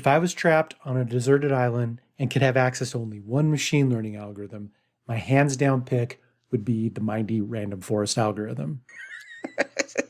If I was trapped on a deserted island and could have access to only one machine learning algorithm, my hands down pick would be the mighty random forest algorithm.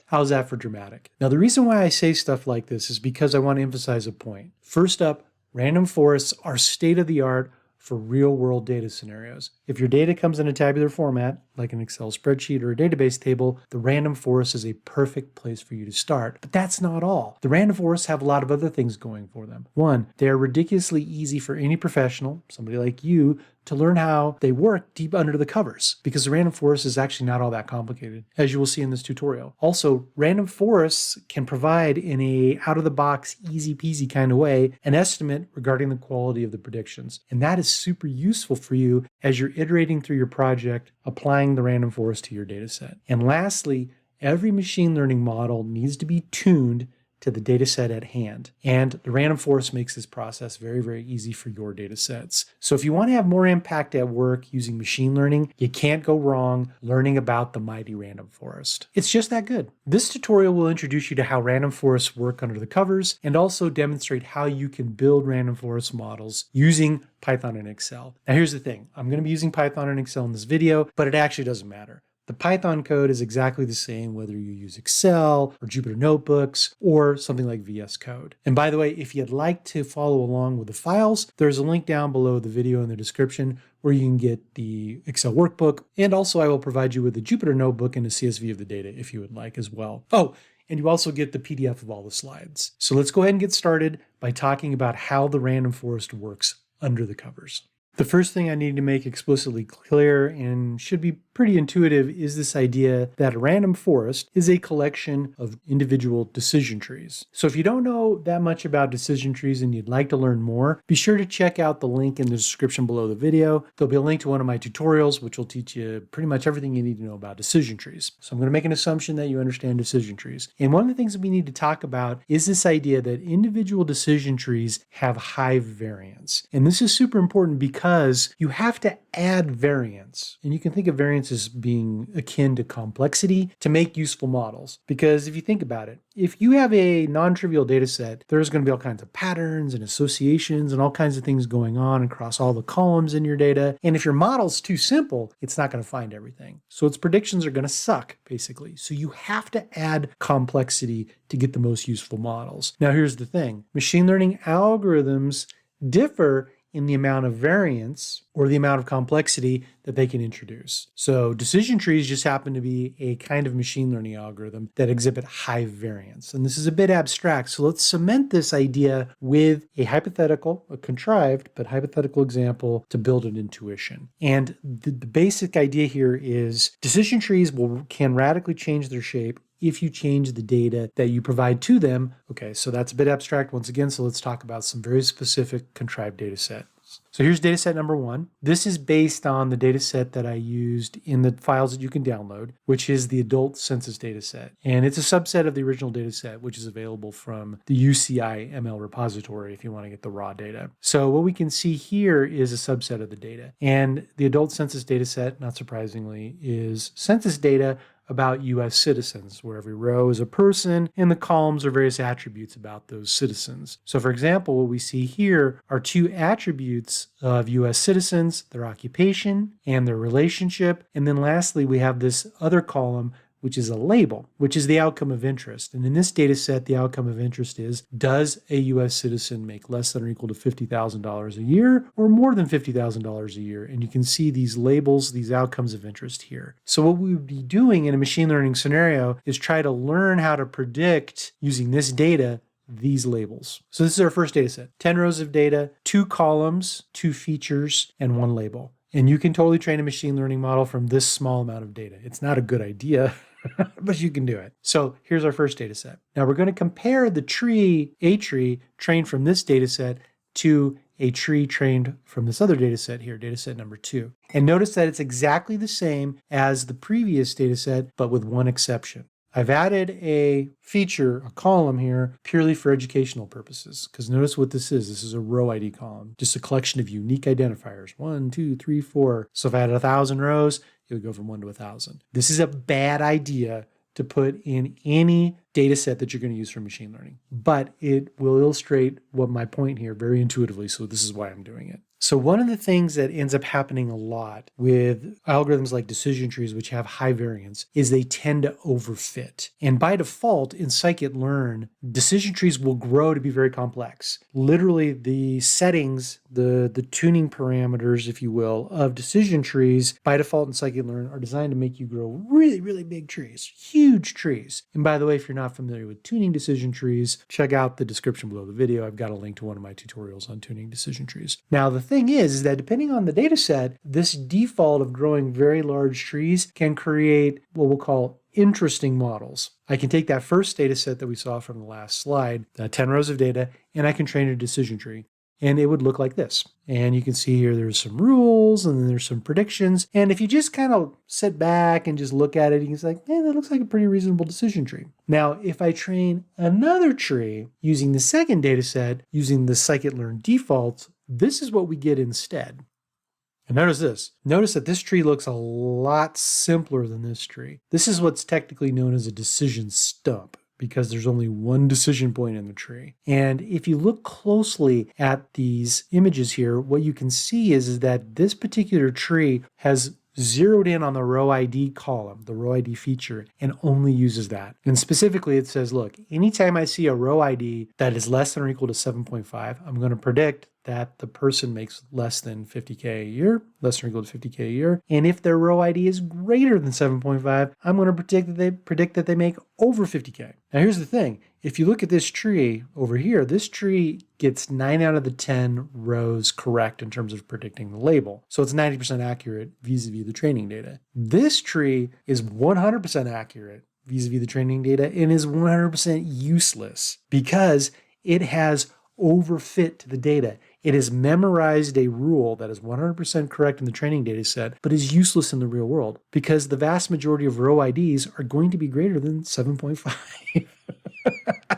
How's that for dramatic? Now, the reason why I say stuff like this is because I want to emphasize a point. First up, random forests are state of the art for real-world data scenarios. If your data comes in a tabular format, like an Excel spreadsheet or a database table, the random forest is a perfect place for you to start. But that's not all. The random forests have a lot of other things going for them. One, they are ridiculously easy for any professional, somebody like you, to learn how they work deep under the covers, because the random forest is actually not all that complicated, as you will see in this tutorial. Also, random forests can provide, in a out-of-the-box, easy-peasy kind of way, an estimate regarding the quality of the predictions. And that is super useful for you as you're iterating through your project, applying the random forest to your data set. And lastly, every machine learning model needs to be tuned to the data set at hand. And the random forest makes this process very, very easy for your data sets. So if you want to have more impact at work using machine learning, you can't go wrong learning about the mighty random forest. It's just that good. This tutorial will introduce you to how random forests work under the covers and also demonstrate how you can build random forest models using Python and Excel. Now here's the thing. I'm going to be using Python and Excel in this video, but it actually doesn't matter. The Python code is exactly the same whether you use Excel or Jupyter Notebooks or something like VS Code. And by the way, if you'd like to follow along with the files, there's a link down below the video in the description where you can get the Excel workbook. And also I will provide you with a Jupyter Notebook and a CSV of the data if you would like as well. Oh, and you also get the PDF of all the slides. So let's go ahead and get started by talking about how the random forest works under the covers. The first thing I need to make explicitly clear, and should be pretty intuitive, is this idea that a random forest is a collection of individual decision trees. So if you don't know that much about decision trees and you'd like to learn more, be sure to check out the link in the description below the video. There'll be a link to one of my tutorials, which will teach you pretty much everything you need to know about decision trees. So I'm going to make an assumption that you understand decision trees. And one of the things that we need to talk about is this idea that individual decision trees have high variance. And this is super important because you have to add variance. And you can think of variance as being akin to complexity to make useful models. Because if you think about it, if you have a non-trivial data set, there's going to be all kinds of patterns and associations and all kinds of things going on across all the columns in your data. And if your model's too simple, it's not going to find everything. So its predictions are going to suck, basically. So you have to add complexity to get the most useful models. Now, here's the thing. Machine learning algorithms differ in the amount of variance or the amount of complexity that they can introduce. So decision trees just happen to be a kind of machine learning algorithm that exhibit high variance. And this is a bit abstract, so let's cement this idea with a hypothetical, a contrived but hypothetical example to build an intuition. And the basic idea here is decision trees can radically change their shape if you change the data that you provide to them. Okay, so that's a bit abstract once again, so let's talk about some very specific contrived data sets. So here's data set number one. This is based on the data set that I used in the files that you can download, which is the adult census data set. And it's a subset of the original data set, which is available from the UCI ML repository if you want to get the raw data. So what we can see here is a subset of the data. And the adult census data set, not surprisingly, is census data about U.S. citizens, where every row is a person and the columns are various attributes about those citizens. So for example, what we see here are two attributes of U.S. citizens, their occupation and their relationship. And then lastly, we have this other column, which is a label, which is the outcome of interest. And in this data set, the outcome of interest is, does a U.S. citizen make less than or equal to $50,000 a year or more than $50,000 a year? And you can see these labels, these outcomes of interest here. So what we would be doing in a machine learning scenario is try to learn how to predict using this data these labels. So this is our first data set, 10 rows of data, 2 columns, 2 features, and 1 label. And you can totally train a machine learning model from this small amount of data. It's not a good idea, but you can do it. So here's our first data set. Now we're going to compare the tree, a tree trained from this data set to a tree trained from this other data set here, data set number 2. And notice that it's exactly the same as the previous data set, but with one exception. I've added a feature, a column here, purely for educational purposes. Because notice what this is. This is a row ID column, just a collection of unique identifiers. 1, 2, 3, 4. So if I had 1,000 rows, it would go from 1 to 1,000. This is a bad idea to put in any data set that you're going to use for machine learning, but it will illustrate what my point here very intuitively. So this is why I'm doing it. So one of the things that ends up happening a lot with algorithms like decision trees, which have high variance, is they tend to overfit. And by default, in scikit-learn, decision trees will grow to be very complex. Literally, the settings, the tuning parameters, if you will, of decision trees by default in scikit-learn are designed to make you grow really, really big trees, huge trees. And by the way, if you're not familiar with tuning decision trees, check out the description below the video. I've got a link to one of my tutorials on tuning decision trees. Now, the thing is that depending on the data set, this default of growing very large trees can create what we'll call interesting models. I can take that first data set that we saw from the last slide, 10 rows of data, and I can train a decision tree. And it would look like this. And you can see here there's some rules and then there's some predictions. And if you just kind of sit back and just look at it, you can say, hey, that looks like a pretty reasonable decision tree. Now, if I train another tree using the second data set, using the scikit-learn defaults, this is what we get instead. And notice this. Notice that this tree looks a lot simpler than this tree. This is what's technically known as a decision stump, because there's only one decision point in the tree. And if you look closely at these images here, what you can see is that this particular tree has zeroed in on the row ID column, the row ID feature, and only uses that. And specifically, it says, look, anytime I see a row ID that is less than or equal to 7.5, I'm going to predict that the person makes less than 50K a year, less than or equal to 50K a year. And if their row ID is greater than 7.5, I'm going to predict that they make over 50K. Now, here's the thing. If you look at this tree over here, this tree gets 9 out of the 10 rows correct in terms of predicting the label. So it's 90% accurate vis-a-vis the training data. This tree is 100% accurate vis-a-vis the training data and is 100% useless because it has overfit to the data. It has memorized a rule that is 100% correct in the training data set, but is useless in the real world because the vast majority of row IDs are going to be greater than 7.5.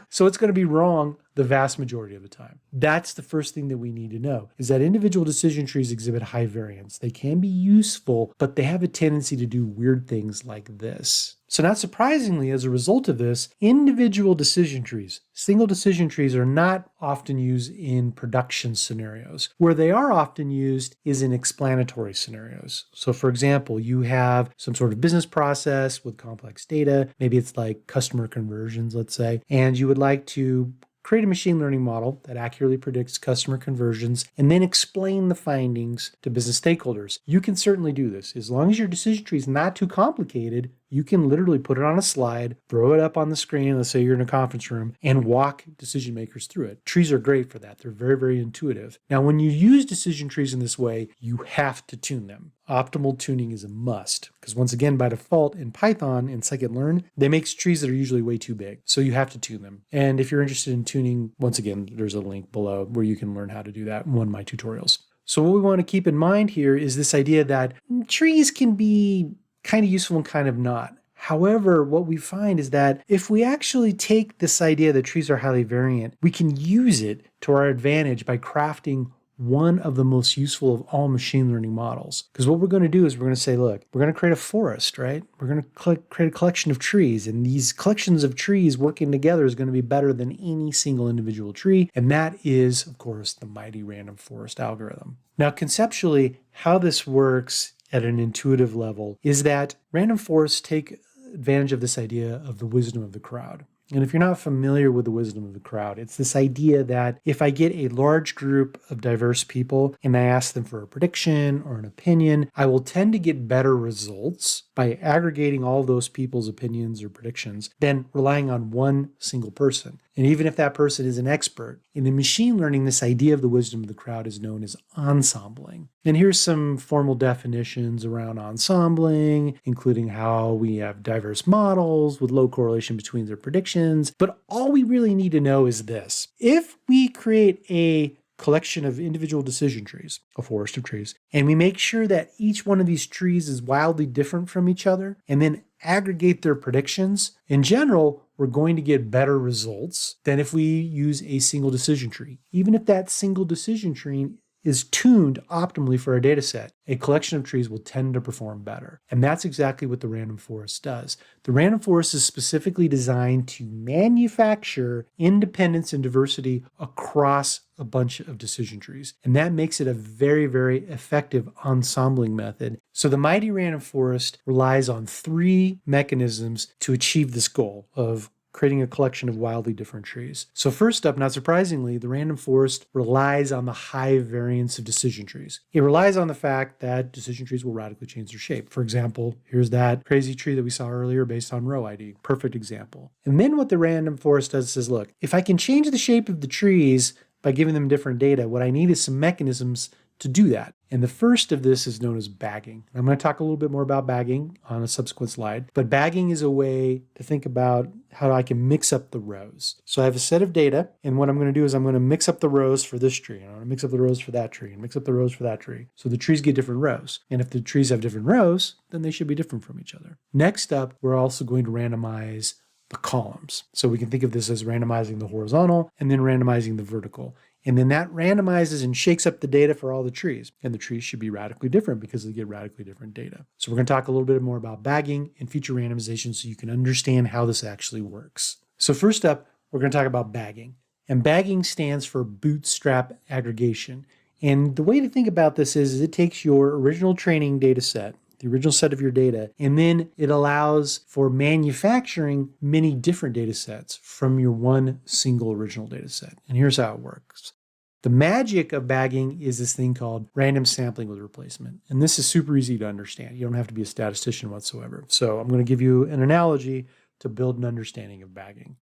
So it's going to be wrong the vast majority of the time. That's the first thing that we need to know, is that individual decision trees exhibit high variance. They can be useful, but they have a tendency to do weird things like this. So not surprisingly, as a result of this, individual decision trees, single decision trees, are not often used in production scenarios. Where they are often used is in explanatory scenarios. So for example, you have some sort of business process with complex data. Maybe it's like customer conversions, let's say, and you would like to create a machine learning model that accurately predicts customer conversions, and then explain the findings to business stakeholders. You can certainly do this. As long as your decision tree is not too complicated, you can literally put it on a slide, throw it up on the screen, let's say you're in a conference room, and walk decision makers through it. Trees are great for that. They're very, very intuitive. Now, when you use decision trees in this way, you have to tune them. Optimal tuning is a must, because once again, by default in Python and scikit-learn, they make trees that are usually way too big. So you have to tune them. And if you're interested in tuning, once again, there's a link below where you can learn how to do that in one of my tutorials. So what we want to keep in mind here is this idea that trees can be kind of useful and kind of not. However, what we find is that if we actually take this idea that trees are highly variant, we can use it to our advantage by crafting one of the most useful of all machine learning models. Because what we're going to do is we're going to say, look, we're going to create a forest, right? We're going to create a collection of trees, and these collections of trees working together is going to be better than any single individual tree. And that is, of course, the mighty random forest algorithm. Now, conceptually, how this works at an intuitive level is that random forests take advantage of this idea of the wisdom of the crowd. And if you're not familiar with the wisdom of the crowd, it's this idea that if I get a large group of diverse people and I ask them for a prediction or an opinion, I will tend to get better results by aggregating all of those people's opinions or predictions than relying on one single person. And even if that person is an expert, in machine learning, this idea of the wisdom of the crowd is known as ensembling. And here's some formal definitions around ensembling, including how we have diverse models with low correlation between their predictions. But all we really need to know is this. If we create a collection of individual decision trees, a forest of trees, and we make sure that each one of these trees is wildly different from each other, and then aggregate their predictions, in general, we're going to get better results than if we use a single decision tree. Even if that single decision tree is tuned optimally for our data set, a collection of trees will tend to perform better. And that's exactly what the random forest does. The random forest is specifically designed to manufacture independence and diversity across a bunch of decision trees. And that makes it a very, very effective ensembling method. So the mighty random forest relies on 3 mechanisms to achieve this goal of creating a collection of wildly different trees. So first up, not surprisingly, the random forest relies on the high variance of decision trees. It relies on the fact that decision trees will radically change their shape. For example, here's that crazy tree that we saw earlier based on row ID. Perfect example. And then what the random forest does is says, look, if I can change the shape of the trees by giving them different data, what I need is some mechanisms to do that. And the first of this is known as bagging. I'm going to talk a little bit more about bagging on a subsequent slide, but bagging is a way to think about how I can mix up the rows. So I have a set of data, and what I'm going to do is I'm going to mix up the rows for this tree, and I'm going to mix up the rows for that tree, and mix up the rows for that tree. So the trees get different rows. And if the trees have different rows, then they should be different from each other. Next up, we're also going to randomize the columns. So we can think of this as randomizing the horizontal and then randomizing the vertical. And then that randomizes and shakes up the data for all the trees. And the trees should be radically different because they get radically different data. So we're going to talk a little bit more about bagging and feature randomization so you can understand how this actually works. So first up, we're going to talk about bagging. And bagging stands for bootstrap aggregation. And the way to think about this is it takes your original training data set, the original set of your data, and then it allows for manufacturing many different data sets from your one single original data set. And here's how it works. The magic of bagging is this thing called random sampling with replacement. And this is super easy to understand. You don't have to be a statistician whatsoever. So I'm going to give you an analogy to build an understanding of bagging.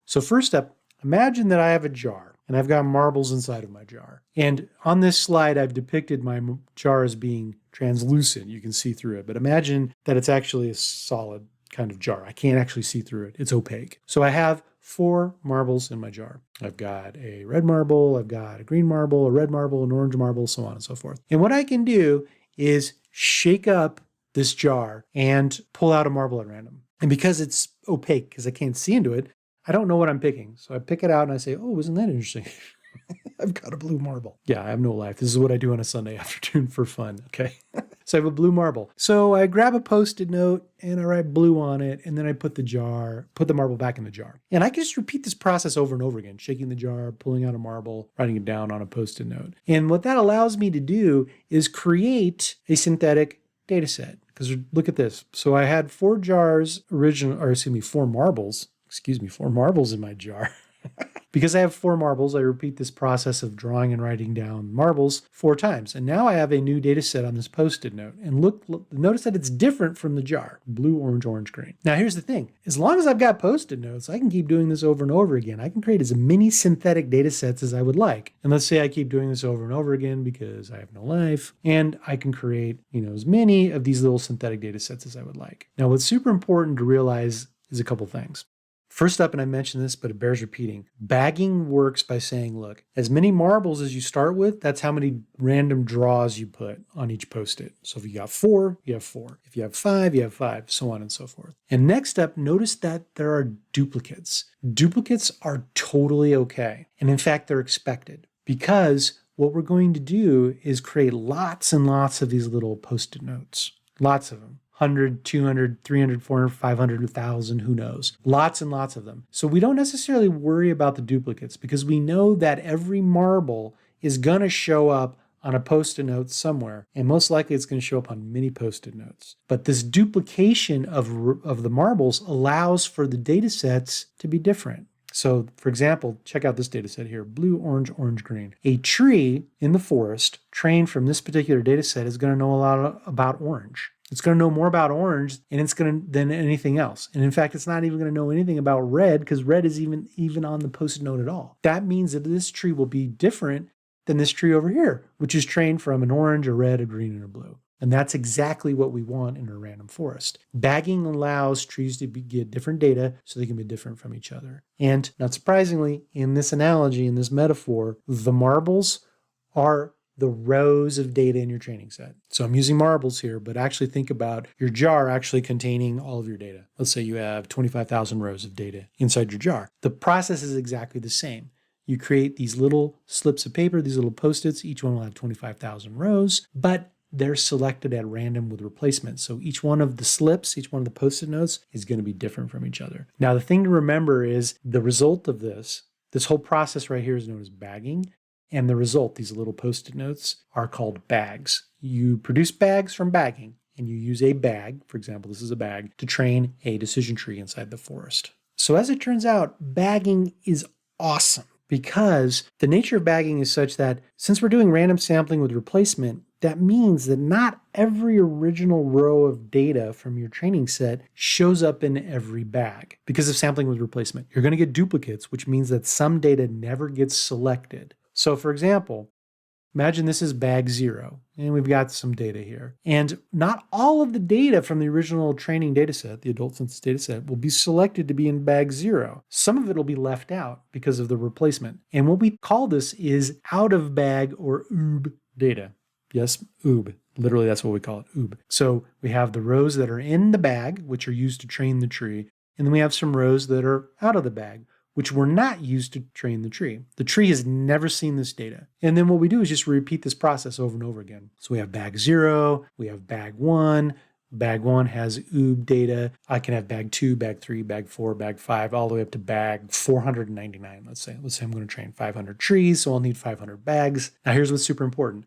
So first up, imagine that I have a jar and I've got marbles inside of my jar. And on this slide, I've depicted my jar as being translucent. You can see through it, but imagine that it's actually a solid kind of jar. I can't actually see through it. It's opaque. So I have 4 marbles in my jar. I've got a red marble, I've got a green marble, a red marble, an orange marble, so on and so forth. And what I can do is shake up this jar and pull out a marble at random. And because it's opaque, because I can't see into it, I don't know what I'm picking. So I pick it out and I say, oh, isn't that interesting? I've got a blue marble. Yeah, I have no life. This is what I do on a Sunday afternoon for fun, okay? So I have a blue marble. So I grab a Post-it note and I write blue on it, and then I put the marble back in the jar. And I can just repeat this process over and over again, shaking the jar, pulling out a marble, writing it down on a Post-it note. And what that allows me to do is create a synthetic data set. Because look at this. So I had 4 marbles in my jar. Because I have 4 marbles, I repeat this process of drawing and writing down marbles 4 times. And now I have a new data set on this Post-it note. And look, notice that it's different from the jar. Blue, orange, orange, green. Now here's the thing. As long as I've got Post-it notes, I can keep doing this over and over again. I can create as many synthetic data sets as I would like. And let's say I keep doing this over and over again because I have no life. And I can create, as many of these little synthetic data sets as I would like. Now what's super important to realize is a couple things. First up, and I mentioned this, but it bears repeating, bagging works by saying, look, as many marbles as you start with, that's how many random draws you put on each Post-it. So if you got 4, you have 4. If you have 5, you have 5, so on and so forth. And next up, notice that there are duplicates. Duplicates are totally okay. And in fact, they're expected because what we're going to do is create lots and lots of these little Post-it notes, lots of them. 100, 200, 300, 400, 500, 1,000, who knows? Lots and lots of them. So we don't necessarily worry about the duplicates because we know that every marble is going to show up on a Post-it note somewhere, and most likely it's going to show up on many Post-it notes. But this duplication of the marbles allows for the data sets to be different. So, for example, check out this data set here, blue, orange, orange, green. A tree in the forest trained from this particular data set is going to know a lot about orange. It's going to know more about orange than anything else. And in fact, it's not even going to know anything about red because red is even on the Post-it note at all. That means that this tree will be different than this tree over here, which is trained from an orange, a red, a green, and a blue. And that's exactly what we want in a random forest. Bagging allows trees to get different data so they can be different from each other. And not surprisingly, in this analogy, in this metaphor, the marbles are the rows of data in your training set. So I'm using marbles here, but actually think about your jar actually containing all of your data. Let's say you have 25,000 rows of data inside your jar. The process is exactly the same. You create these little slips of paper, these little Post-its. Each one will have 25,000 rows, but they're selected at random with replacement. So each one of the slips, each one of the Post-it notes is going to be different from each other. Now, the thing to remember is the result of this whole process right here is known as bagging. And the result, these little Post-it notes, are called bags. You produce bags from bagging, and you use a bag, for example, this is a bag, to train a decision tree inside the forest. So as it turns out, bagging is awesome because the nature of bagging is such that since we're doing random sampling with replacement, that means that not every original row of data from your training set shows up in every bag. Because of sampling with replacement, you're going to get duplicates, which means that some data never gets selected. So for example, imagine this is bag 0, and we've got some data here. And not all of the data from the original training data set, the adult census data set, will be selected to be in bag 0. Some of it will be left out because of the replacement. And what we call this is out of bag or OOB data. Yes, OOB. Literally, that's what we call it, OOB. So we have the rows that are in the bag, which are used to train the tree. And then we have some rows that are out of the bag, which were not used to train the tree. The tree has never seen this data. And then what we do is just repeat this process over and over again. So we have bag 0, we have bag 1. Bag 1 has OOB data. I can have bag 2, bag 3, bag 4, bag 5, all the way up to bag 499, let's say. Let's say I'm going to train 500 trees, so I'll need 500 bags. Now here's what's super important.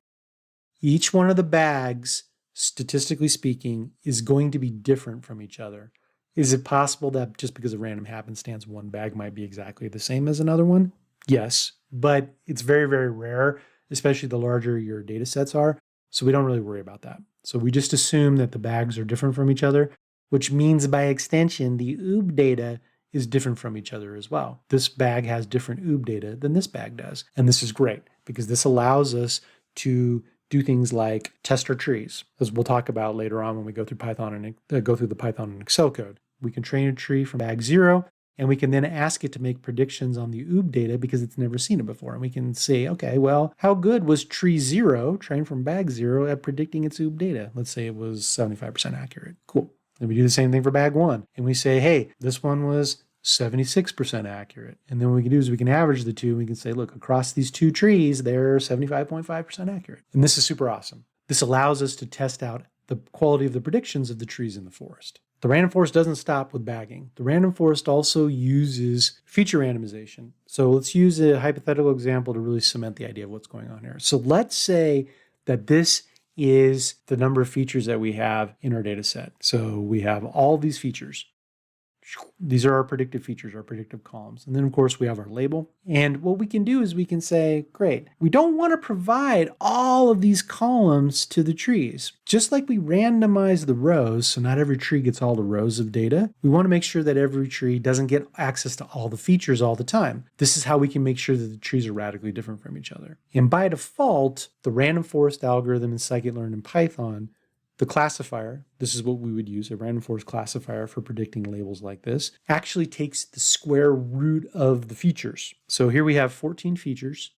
Each one of the bags, statistically speaking, is going to be different from each other. Is it possible that just because of random happenstance, one bag might be exactly the same as another one? Yes, but it's very, very rare, especially the larger your data sets are. So we don't really worry about that. So we just assume that the bags are different from each other, which means by extension, the OOB data is different from each other as well. This bag has different OOB data than this bag does. And this is great because this allows us to do things like test our trees, as we'll talk about later on when we go through Python and go through the Python and Excel code. We can train a tree from bag 0, and we can then ask it to make predictions on the OOB data because it's never seen it before. And we can say, okay, well, how good was tree 0, trained from bag 0, at predicting its OOB data? Let's say it was 75% accurate. Cool. Then we do the same thing for bag 1. And we say, hey, this one was 76% accurate. And then what we can do is we can average the two. And we can say, look, across these two trees, they're 75.5% accurate. And this is super awesome. This allows us to test out the quality of the predictions of the trees in the forest. The random forest doesn't stop with bagging. The random forest also uses feature randomization. So let's use a hypothetical example to really cement the idea of what's going on here. So let's say that this is the number of features that we have in our data set. So we have all these features. These are our predictive features, our predictive columns. And then, of course, we have our label. And what we can do is we can say, great, we don't want to provide all of these columns to the trees. Just like we randomize the rows, so not every tree gets all the rows of data, we want to make sure that every tree doesn't get access to all the features all the time. This is how we can make sure that the trees are radically different from each other. And by default, the random forest algorithm in scikit-learn in Python, the classifier, this is what we would use, a random forest classifier for predicting labels like this, actually takes the square root of the features. So here we have 14 features,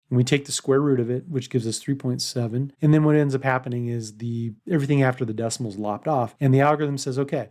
and we take the square root of it, which gives us 3.7. And then what ends up happening is everything after the decimal is lopped off, and the algorithm says, okay,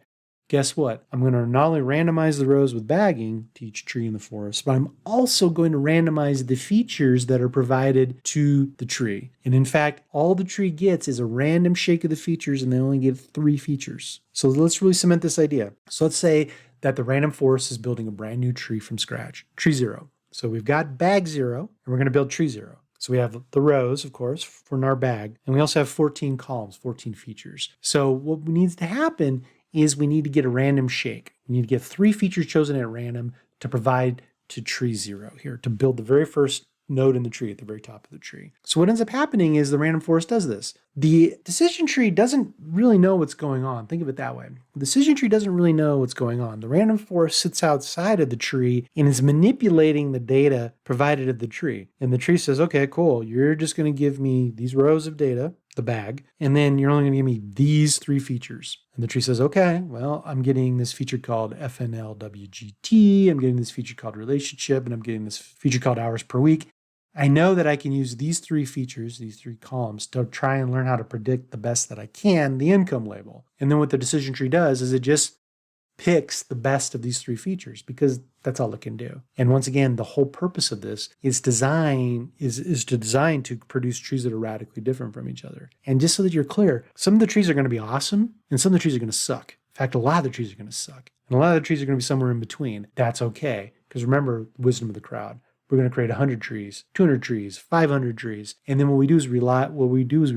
guess what? I'm going to not only randomize the rows with bagging to each tree in the forest, but I'm also going to randomize the features that are provided to the tree. And in fact, all the tree gets is a random shake of the features, and they only get 3 features. So let's really cement this idea. So let's say that the random forest is building a brand new tree from scratch, tree 0. So we've got bag 0, and we're going to build tree 0. So we have the rows, of course, for our bag, and we also have 14 columns, 14 features. So what needs to happen is we need to get a random shake. We need to get 3 features chosen at random to provide to tree 0 here, to build the very first node in the tree at the very top of the tree. So what ends up happening is the random forest does this. The decision tree doesn't really know what's going on. Think of it that way. The decision tree doesn't really know what's going on. The random forest sits outside of the tree and is manipulating the data provided of the tree. And the tree says, okay, cool. You're just going to give me these rows of data, the bag, and then you're only going to give me these 3 features. And the tree says, okay, well, I'm getting this feature called FNLWGT, I'm getting this feature called relationship, and I'm getting this feature called hours per week. I know that I can use these 3 features, these 3 columns, to try and learn how to predict the best that I can the income label. And then what the decision tree does is it just picks the best of these three features because that's all it can do. And once again, the whole purpose of this is to design to produce trees that are radically different from each other. And just so that you're clear, some of the trees are going to be awesome and some of the trees are going to suck. In fact, a lot of the trees are going to suck. And a lot of the trees are going to be somewhere in between. That's okay. Because remember, wisdom of the crowd. We're going to create 100 trees, 200 trees, 500 trees. And then what we do is we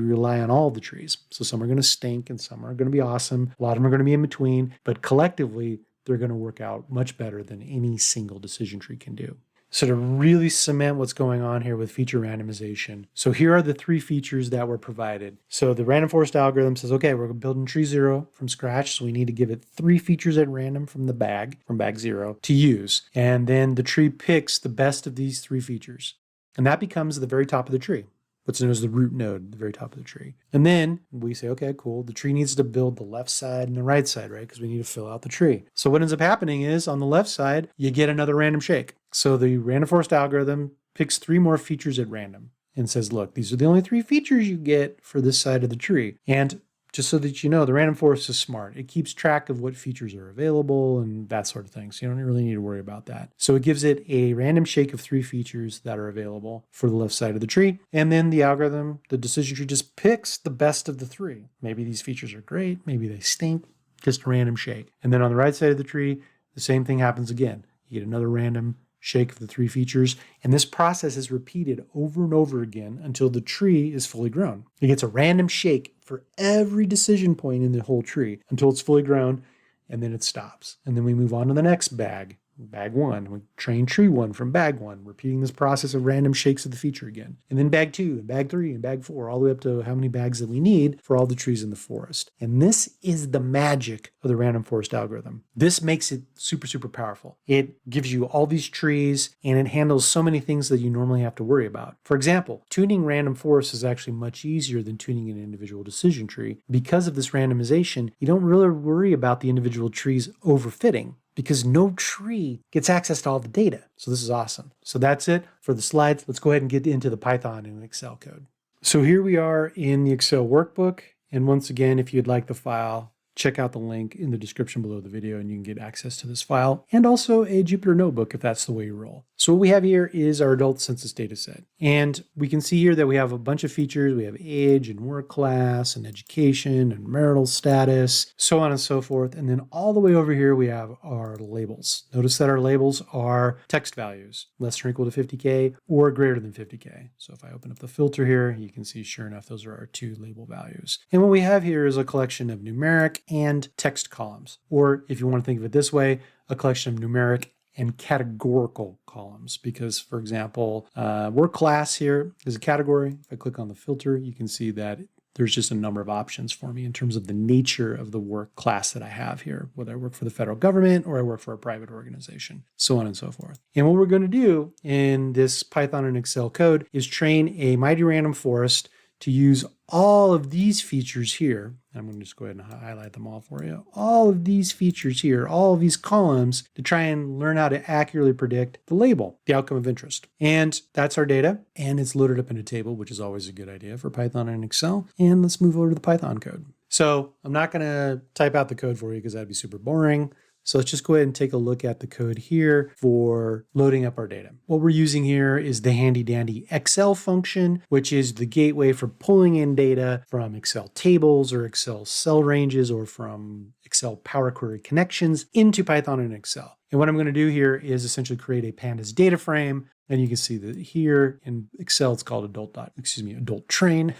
rely on all the trees. So some are going to stink and some are going to be awesome. A lot of them are going to be in between, but collectively, they're going to work out much better than any single decision tree can do. So to really cement what's going on here with feature randomization. So here are the three features that were provided. So the random forest algorithm says, okay, we're building tree 0 from scratch. So we need to give it 3 features at random from bag 0 to use. And then the tree picks the best of these 3 features. And that becomes the very top of the tree. What's known as the root node, the very top of the tree. And then we say, okay, cool. The tree needs to build the left side and the right side, right? Because we need to fill out the tree. So what ends up happening is on the left side, you get another random shake. So the random forest algorithm picks 3 more features at random and says, look, these are the only 3 features you get for this side of the tree. And just so that you know, the random forest is smart. It keeps track of what features are available and that sort of thing. So you don't really need to worry about that. So it gives it a random shake of 3 features that are available for the left side of the tree. And then the algorithm, the decision tree, just picks the best of the 3. Maybe these features are great. Maybe they stink. Just a random shake. And then on the right side of the tree, the same thing happens again. You get another random shake of the 3 features. And this process is repeated over and over again until the tree is fully grown. It gets a random shake for every decision point in the whole tree until it's fully grown, and then it stops. And then we move on to the next bag 1. We train tree 1 from bag 1, repeating this process of random shakes of the feature again. And then bag 2, and bag 3, and bag 4, all the way up to how many bags that we need for all the trees in the forest. And this is the magic of the random forest algorithm. This makes it super, super powerful. It gives you all these trees, and it handles so many things that you normally have to worry about. For example, tuning random forests is actually much easier than tuning an individual decision tree. Because of this randomization, you don't really worry about the individual trees overfitting, because no tree gets access to all the data. So this is awesome. So that's it for the slides. Let's go ahead and get into the Python and Excel code. So here we are in the Excel workbook. And once again, if you'd like the file, check out the link in the description below the video and you can get access to this file and also a Jupyter notebook if that's the way you roll. So what we have here is our adult census data set. And we can see here that we have a bunch of features. We have age and work class and education and marital status, so on and so forth. And then all the way over here, we have our labels. Notice that our labels are text values, less or equal to 50K or greater than 50K. So if I open up the filter here, you can see sure enough, those are our 2 label values. And what we have here is a collection of numeric and text columns. Or if you want to think of it this way, a collection of numeric and categorical columns, because for example, work class here is a category. If I click on the filter, you can see that there's just a number of options for me in terms of the nature of the work class that I have here, whether I work for the federal government or I work for a private organization, so on and so forth. And what we're going to do in this Python and Excel code is train a mighty random forest to use all of these features here. I'm going to just go ahead and highlight them all for you. All of these features here, all of these columns to try and learn how to accurately predict the label, the outcome of interest. And that's our data. And it's loaded up in a table, which is always a good idea for Python and Excel. And let's move over to the Python code. So I'm not going to type out the code for you because that'd be super boring. So let's just go ahead and take a look at the code here for loading up our data. What we're using here is the handy dandy Excel function, which is the gateway for pulling in data from Excel tables or Excel cell ranges or from Excel Power Query connections into Python and Excel. And what I'm going to do here is essentially create a pandas data frame. And you can see that here in Excel, it's called adult train.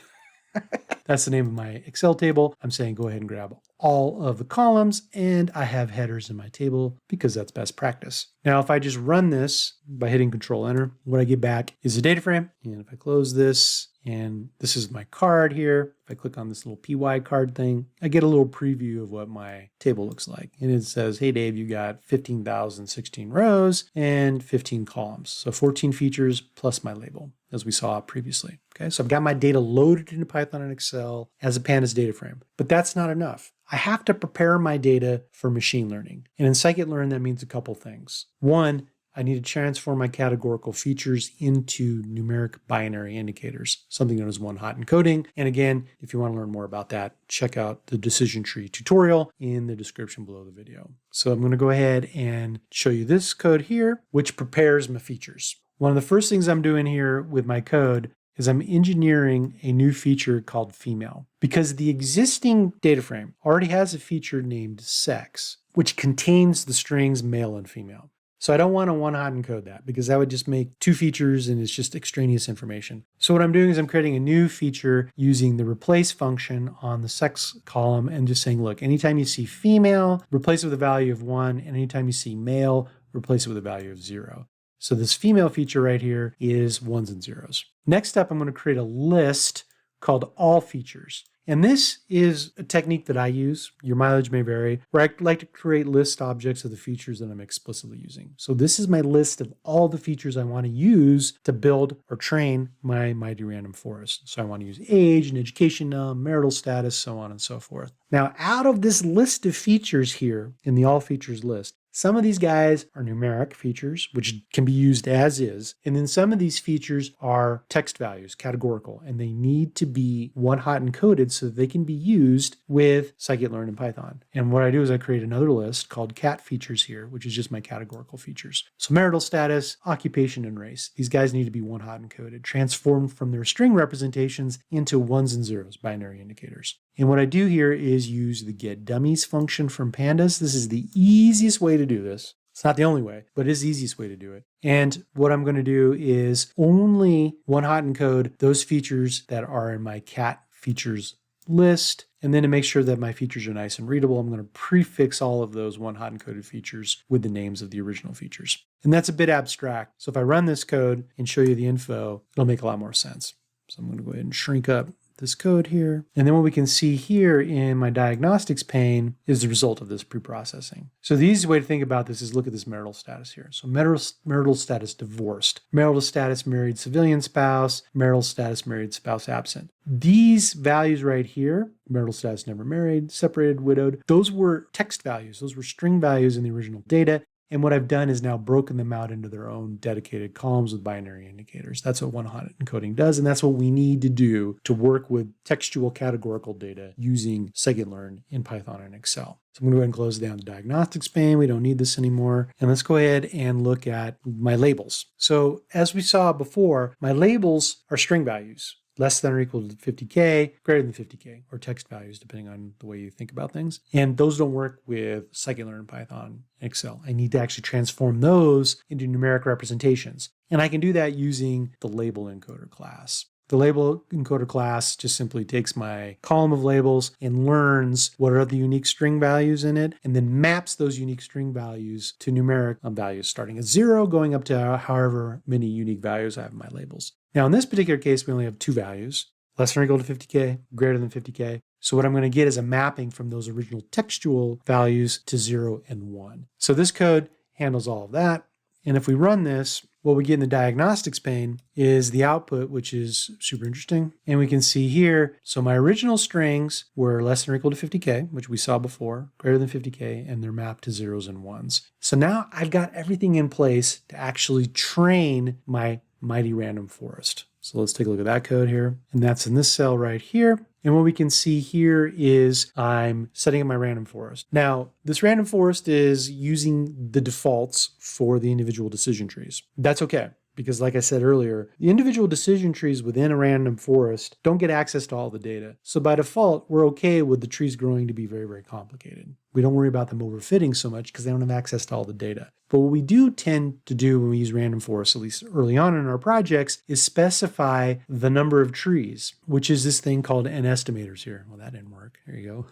That's the name of my Excel table. I'm saying go ahead and grab all of the columns, and I have headers in my table because that's best practice. Now, if I just run this by hitting Control Enter, what I get back is a data frame. And if I close this, and this is my card here, if I click on this little PY card thing, I get a little preview of what my table looks like. And it says, hey, Dave, you got 15,016 rows and 15 columns. So 14 features plus my label, as we saw previously. Okay, so I've got my data loaded into Python and Excel as a pandas data frame, but that's not enough. I have to prepare my data for machine learning. And in scikit-learn, that means a couple things. One, I need to transform my categorical features into numeric binary indicators, something known as one-hot encoding. And again, if you want to learn more about that, check out the decision tree tutorial in the description below the video. So I'm going to go ahead and show you this code here, which prepares my features. One of the first things I'm doing here with my code is I'm engineering a new feature called female, because the existing data frame already has a feature named sex, which contains the strings male and female. So I don't want to one-hot encode that, because that would just make two features and it's just extraneous information. So what I'm doing is I'm creating a new feature using the replace function on the sex column and just saying, look, anytime you see female, replace it with a value of 1, and anytime you see male, replace it with a value of 0. So this female feature right here is 1s and 0s. Next up, I'm going to create a list called all features. And this is a technique that I use, your mileage may vary, where I like to create list objects of the features that I'm explicitly using. So this is my list of all the features I want to use to build or train my mighty random forest. So I want to use age and education, marital status, so on and so forth. Now, out of this list of features here in the all features list, some of these guys are numeric features, which can be used as is. And then some of these features are text values, categorical, and they need to be one-hot encoded so that they can be used with scikit-learn in Python. And what I do is I create another list called cat features here, which is just my categorical features. So marital status, occupation, and race. These guys need to be one-hot encoded, transformed from their string representations into 1s and 0s, binary indicators. And what I do here is use the getDummies function from pandas. This is the easiest way to do this. It's not the only way, but it is the easiest way to do it. And what I'm going to do is only one-hot encode those features that are in my cat features list. And then to make sure that my features are nice and readable, I'm going to prefix all of those one-hot encoded features with the names of the original features. And that's a bit abstract. So if I run this code and show you the info, it'll make a lot more sense. So I'm going to go ahead and shrink up this code here. And then what we can see here in my diagnostics pane is the result of this preprocessing. So the easiest way to think about this is look at this marital status here. So marital status divorced, marital status married civilian spouse, marital status married spouse absent. These values right here, marital status never married, separated, widowed, those were text values. Those were string values in the original data. And what I've done is now broken them out into their own dedicated columns with binary indicators. That's what one-hot encoding does, and that's what we need to do to work with textual categorical data using scikit-learn in Python and Excel. So I'm going to go ahead and close down the diagnostics pane. We don't need this anymore. And let's go ahead and look at my labels. So as we saw before, my labels are string values. Less than or equal to 50K, greater than 50K, or text values, depending on the way you think about things. And those don't work with scikit-learn, Python, Excel. I need to actually transform those into numeric representations. And I can do that using the label encoder class. The label encoder class just simply takes my column of labels and learns what are the unique string values in it, and then maps those unique string values to numeric values, starting at 0, going up to however many unique values I have in my labels. Now, in this particular case, we only have two values, less than or equal to 50K, greater than 50K. So what I'm going to get is a mapping from those original textual values to 0 and 1. So this code handles all of that. And if we run this, what we get in the diagnostics pane is the output, which is super interesting. And we can see here, so my original strings were less than or equal to 50K, which we saw before, greater than 50K, and they're mapped to 0s and 1s. So now I've got everything in place to actually train my mighty random forest. So let's take a look at that code here. And that's in this cell right here. And what we can see here is I'm setting up my random forest. Now, this random forest is using the defaults for the individual decision trees. That's okay, because like I said earlier, the individual decision trees within a random forest don't get access to all the data. So by default, we're okay with the trees growing to be very, very complicated. We don't worry about them overfitting so much because they don't have access to all the data. But what we do tend to do when we use random forests, at least early on in our projects, is specify the number of trees, which is this thing called n-estimators here. Well, that didn't work. There you go.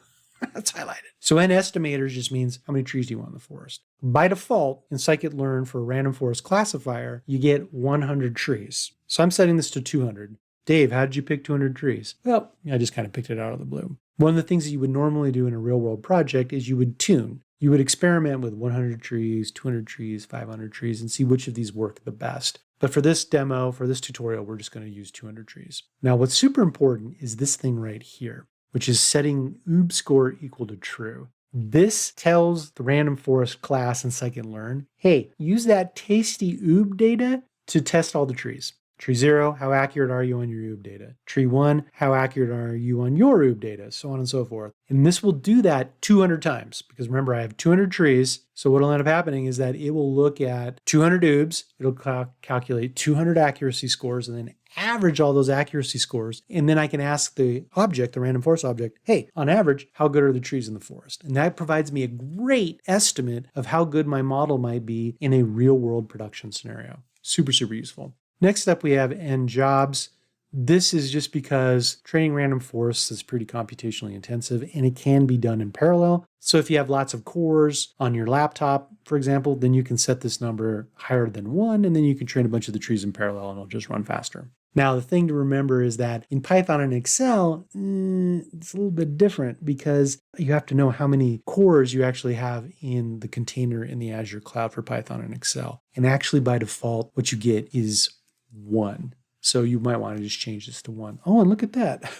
That's highlighted. So n-estimators just means how many trees do you want in the forest. By default, in scikit-learn for a random forest classifier, you get 100 trees. So I'm setting this to 200. Dave, how did you pick 200 trees? Well, I just kind of picked it out of the blue. One of the things that you would normally do in a real-world project is you would tune. You would experiment with 100 trees, 200 trees, 500 trees, and see which of these work the best. But for this demo, for this tutorial, we're just going to use 200 trees. Now, what's super important is this thing right here, which is setting OOB score equal to true. This tells the random forest class in scikit-learn, hey, use that tasty OOB data to test all the trees. Tree 0, how accurate are you on your OOB data? Tree 1, how accurate are you on your OOB data? So on and so forth. And this will do that 200 times because remember, I have 200 trees. So what will end up happening is that it will look at 200 OOBs. It'll calculate 200 accuracy scores and then average all those accuracy scores. And then I can ask the object, the random forest object, hey, on average, how good are the trees in the forest? And that provides me a great estimate of how good my model might be in a real world production scenario. Super, super useful. Next up, we have njobs. This is just because training random forests is pretty computationally intensive and it can be done in parallel. So if you have lots of cores on your laptop, for example, then you can set this number higher than 1 and then you can train a bunch of the trees in parallel and it'll just run faster. Now, the thing to remember is that in Python and Excel, it's a little bit different because you have to know how many cores you actually have in the container in the Azure cloud for Python and Excel. And actually, by default, what you get is 1. So you might want to just change this to 1. Oh, and look at that.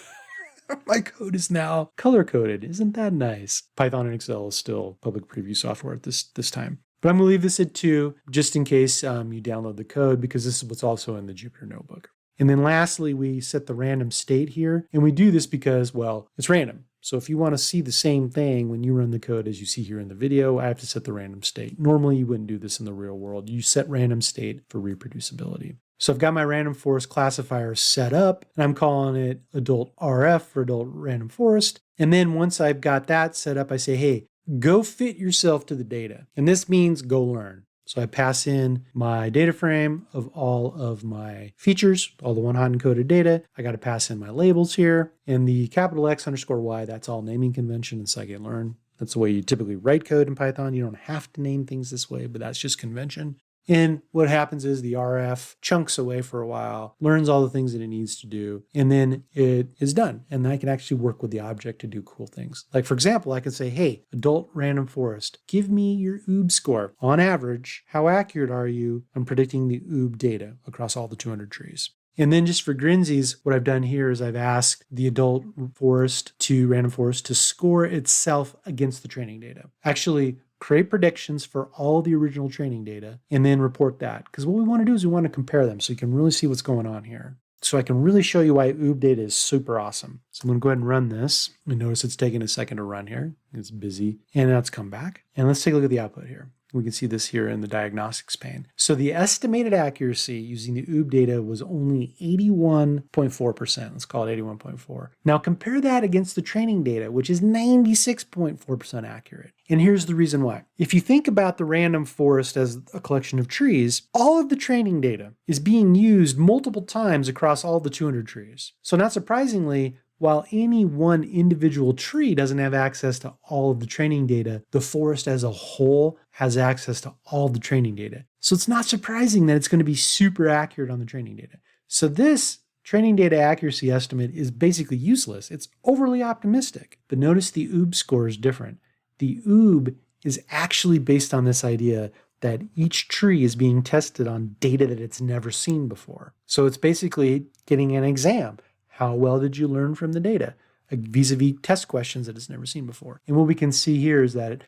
My code is now color-coded. Isn't that nice? Python and Excel is still public preview software at this time. But I'm going to leave this at 2 just in case you download the code because this is what's also in the Jupyter Notebook. And then lastly, we set the random state here. And we do this because, well, it's random. So if you want to see the same thing when you run the code as you see here in the video, I have to set the random state. Normally, you wouldn't do this in the real world. You set random state for reproducibility. So I've got my random forest classifier set up, and I'm calling it adult RF for adult random forest. And then once I've got that set up, I say, hey, go fit yourself to the data. And this means go learn. So I pass in my data frame of all of my features, all the one-hot encoded data. I got to pass in my labels here. And the capital X underscore Y, that's all naming convention in scikit-learn. That's the way you typically write code in Python. You don't have to name things this way, but that's just convention. And what happens is the RF chunks away for a while, learns all the things that it needs to do, and then it is done. And then I can actually work with the object to do cool things. Like, for example, I can say, hey, adult random forest, give me your OOB score. On average, how accurate are you on predicting the OOB data across all the 200 trees? And then just for grinsies, what I've done here is I've asked the adult forest to random forest to score itself against the training data. Actually, create predictions for all the original training data, and then report that. Because what we want to do is we want to compare them so you can really see what's going on here. So I can really show you why OOB data is super awesome. So I'm going to go ahead and run this. And notice it's taking a second to run here. It's busy. And now it's come back. And let's take a look at the output here. We can see this here in the diagnostics pane. So the estimated accuracy using the OOB data was only 81.4%. Let's call it 81.4. Now compare that against the training data, which is 96.4% accurate. And here's the reason why. If you think about the random forest as a collection of trees, all of the training data is being used multiple times across all the 200 trees. So not surprisingly, while any one individual tree doesn't have access to all of the training data, the forest as a whole has access to all the training data. So it's not surprising that it's going to be super accurate on the training data. So this training data accuracy estimate is basically useless. It's overly optimistic. But notice the OOB score is different. The OOB is actually based on this idea that each tree is being tested on data that it's never seen before. So it's basically getting an exam. How well did you learn from the data? Vis-a-vis test questions that it's never seen before. And what we can see here is that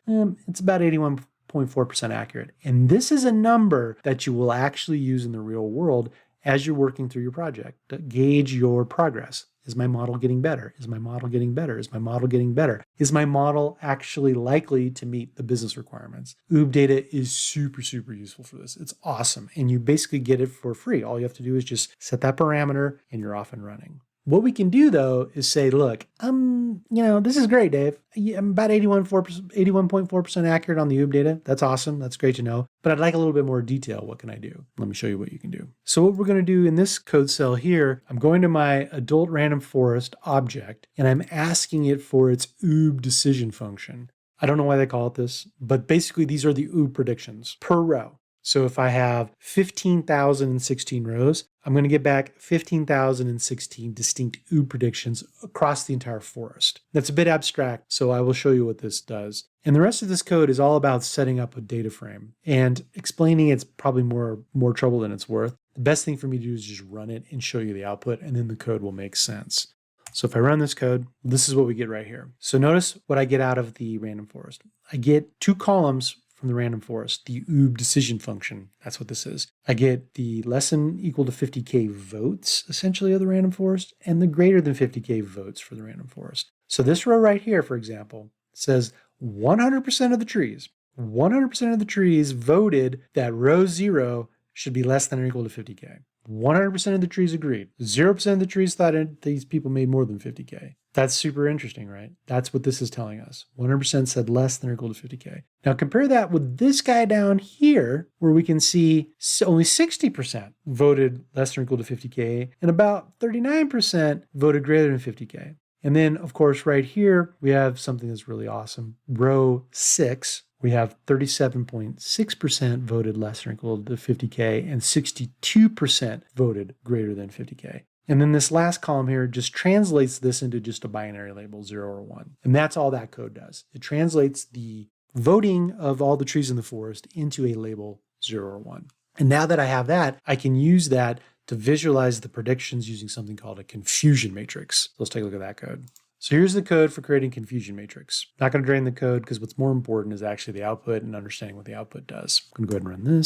it's about 81.4% accurate. And this is a number that you will actually use in the real world as you're working through your project to gauge your progress. Is my model getting better? Is my model getting better? Is my model getting better? Is my model actually likely to meet the business requirements? OOB data is super, super useful for this. It's awesome. And you basically get it for free. All you have to do is just set that parameter and you're off and running. What we can do though is say, look, this is great, Dave. I'm about 81.4% accurate on the OOB data. That's awesome. That's great to know. But I'd like a little bit more detail. What can I do? Let me show you what you can do. So what we're going to do in this code cell here, I'm going to my adult random forest object, and I'm asking it for its OOB decision function. I don't know why they call it this, but basically these are the OOB predictions per row. So if I have 15,016 rows, I'm going to get back 15,016 distinct OOB predictions across the entire forest. That's a bit abstract, so I will show you what this does. And the rest of this code is all about setting up a data frame. And explaining it's probably more trouble than it's worth. The best thing for me to do is just run it and show you the output, and then the code will make sense. So if I run this code, this is what we get right here. So notice what I get out of the random forest. I get 2 columns from the random forest, the OOB decision function. That's what this is. I get the less than equal to 50K votes, essentially, of the random forest, and the greater than 50K votes for the random forest. So this row right here, for example, says 100% of the trees. 100% of the trees voted that row 0 should be less than or equal to 50K. 100% of the trees agreed. 0% of the trees thought these people made more than 50K. That's super interesting, right? That's what this is telling us. 100% said less than or equal to 50K. Now compare that with this guy down here, where we can see only 60% voted less than or equal to 50K, and about 39% voted greater than 50K. And then, of course, right here, we have something that's really awesome. Row 6, we have 37.6% voted less than or equal to 50K, and 62% voted greater than 50K. And then this last column here just translates this into just a binary label, 0 or 1. And that's all that code does. It translates the voting of all the trees in the forest into a label 0 or 1. And now that I have that, I can use that to visualize the predictions using something called a confusion matrix. So let's take a look at that code. So here's the code for creating confusion matrix. Not going to drain the code because what's more important is actually the output and understanding what the output does. I'm going to go ahead and run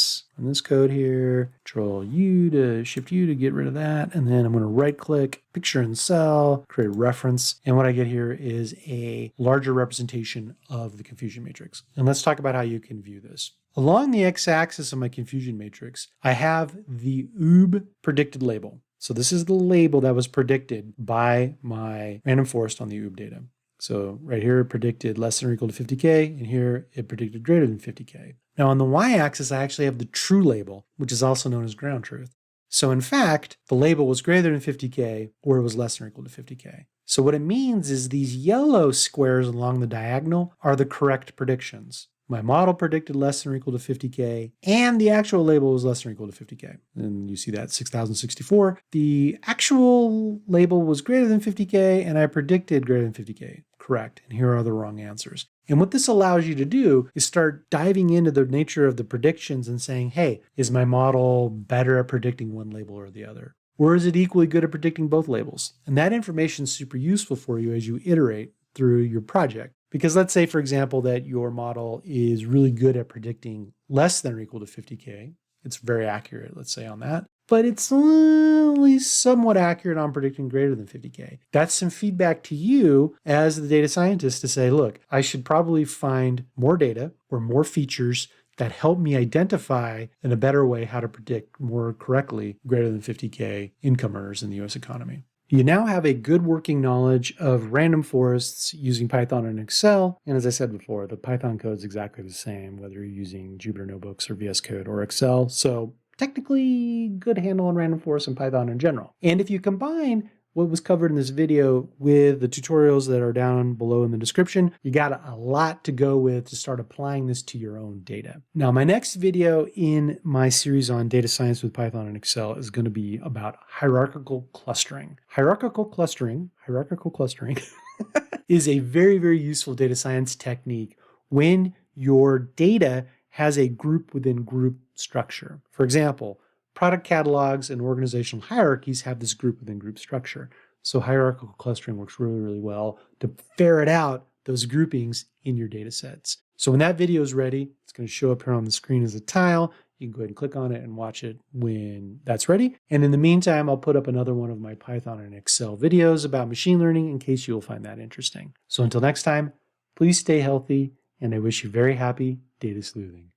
this code here, Control U to Shift U to get rid of that. And then I'm going to right click, picture in cell, create reference. And what I get here is a larger representation of the confusion matrix. And let's talk about how you can view this. Along the x-axis of my confusion matrix, I have the OOB predicted label. So this is the label that was predicted by my random forest on the OOB data. So right here, it predicted less than or equal to 50K, and here it predicted greater than 50K. Now on the y-axis, I actually have the true label, which is also known as ground truth. So in fact, the label was greater than 50K, or it was less than or equal to 50K. So what it means is these yellow squares along the diagonal are the correct predictions. My model predicted less than or equal to 50K, and the actual label was less than or equal to 50K. And you see that 6,064. The actual label was greater than 50K, and I predicted greater than 50K. Correct. And here are the wrong answers. And what this allows you to do is start diving into the nature of the predictions and saying, hey, is my model better at predicting one label or the other? Or is it equally good at predicting both labels? And that information is super useful for you as you iterate through your project. Because let's say, for example, that your model is really good at predicting less than or equal to 50K. It's very accurate, let's say, on that. But it's only somewhat accurate on predicting greater than 50K. That's some feedback to you as the data scientist to say, look, I should probably find more data or more features that help me identify in a better way how to predict more correctly greater than 50K income earners in the US economy. You now have a good working knowledge of random forests using Python and Excel. And as I said before, the Python code is exactly the same, whether you're using Jupyter Notebooks or VS Code or Excel. So technically good handle on random forests and Python in general. And if you combine what was covered in this video with the tutorials that are down below in the description, you got a lot to go with to start applying this to your own data. Now, my next video in my series on data science with Python and Excel is going to be about hierarchical clustering. Hierarchical clustering is a very, very useful data science technique when your data has a group within group structure. For example, product catalogs and organizational hierarchies have this group within group structure. So hierarchical clustering works really, really well to ferret out those groupings in your data sets. So when that video is ready, it's going to show up here on the screen as a tile. You can go ahead and click on it and watch it when that's ready. And in the meantime, I'll put up another one of my Python and Excel videos about machine learning in case you'll find that interesting. So until next time, please stay healthy, and I wish you very happy data sleuthing.